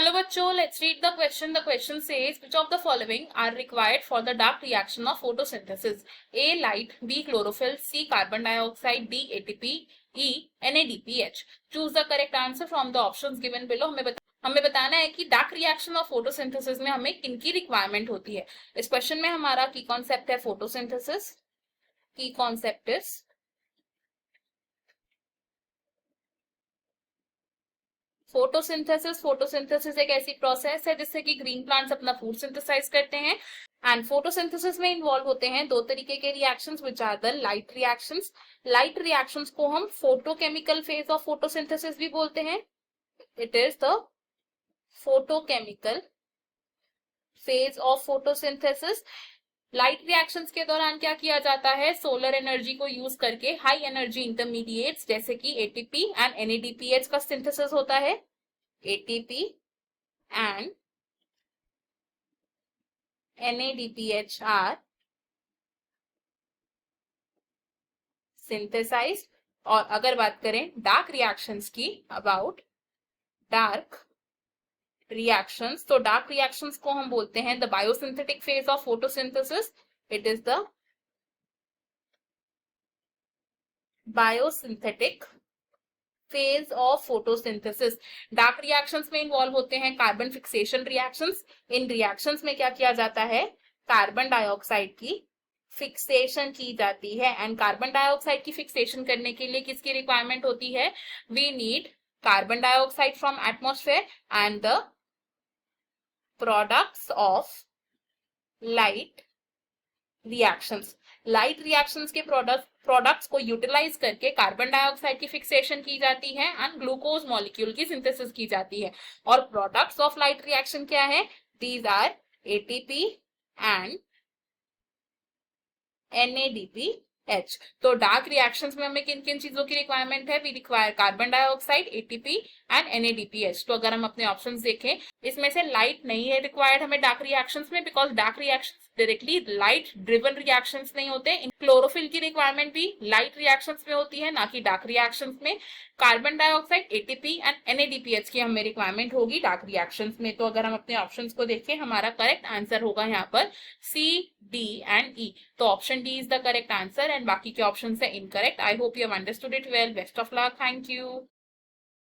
चलो बच्चों, let's read the question. The question says which of the following are required for the dark reaction of photosynthesis? A light, B chlorophyll, C carbon dioxide, D ATP, E NADPH. Choose the correct answer from the options given below. हमें बताना है कि dark reaction of photosynthesis में हमें किनकी requirement होती है. इस क्वेश्चन में हमारा की कॉन्सेप्ट है फोटोसिंथेसिस. की कॉन्सेप्ट इज फोटोसिंथेसिस. फोटोसिंथेसिस एक ऐसी प्रोसेस है जिससे कि ग्रीन प्लांट्स अपना फूड सिंथेसाइज करते हैं. एंड फोटोसिंथेसिस में इन्वॉल्व होते हैं दो तरीके के reactions which are the light reactions. Light reactions को हम फोटोकेमिकल फेज ऑफ फोटोसिंथेसिस भी बोलते हैं. It is the photochemical phase of photosynthesis. Light reactions के दौरान क्या किया जाता है, सोलर एनर्जी को यूज करके हाई एनर्जी इंटरमीडिएट्स जैसे कि एटीपी एंड एनएडीपीएच का सिंथेसिस होता है. ATP and NADPH are synthesised. और अगर बात करें डार्क रिएक्शंस की, अबाउट डार्क रिएक्शंस, तो डार्क रिएक्शंस को हम बोलते हैं the biosynthetic phase of photosynthesis. It is the biosynthetic phase of photosynthesis. Dark reactions में इन्वॉल्व होते हैं कार्बन फिक्सेशन रिएक्शंस. इन रिएक्शंस में क्या किया जाता है, कार्बन डाइऑक्साइड की फिक्सेशन की जाती है. एंड कार्बन डाइऑक्साइड की फिक्सेशन करने के लिए किसकी रिक्वायरमेंट होती है, we need carbon dioxide from atmosphere and the products of light reactions. Light reactions के प्रोडक्ट्स को यूटिलाइज करके कार्बन डाइऑक्साइड की फिक्सेशन की जाती है एंड ग्लूकोज मॉलिक्यूल की सिंथेसिस की जाती है. और प्रोडक्ट्स ऑफ लाइट रिएक्शन क्या है, these are ATP and NADPH. तो डार्क रिएक्शंस में हमें किन किन चीजों की रिक्वायरमेंट है, we require carbon dioxide, ATP and NADPH. तो अगर हम अपने ऑप्शंस देखें, इसमें से लाइट नहीं है रिक्वायर्ड हमें डार्क रिएक्शंस में, because dark reactions directly light driven reactions नहीं होते. क्लोरोफिल की रिक्वायरमेंट भी लाइट रिएक्शंस में होती है, ना कि डार्क रिएक्शंस में. Carbon dioxide, ATP and NADPH की हमें रिक्वायरमेंट होगी डार्क रिएक्शंस में. तो अगर हम अपने ऑप्शंस को देखें, हमारा करेक्ट आंसर होगा यहाँ पर C, D एंड E. तो option D is the correct answer and बाकी के ऑप्शन है incorrect. I hope you have understood it well. Best of luck. Thank you.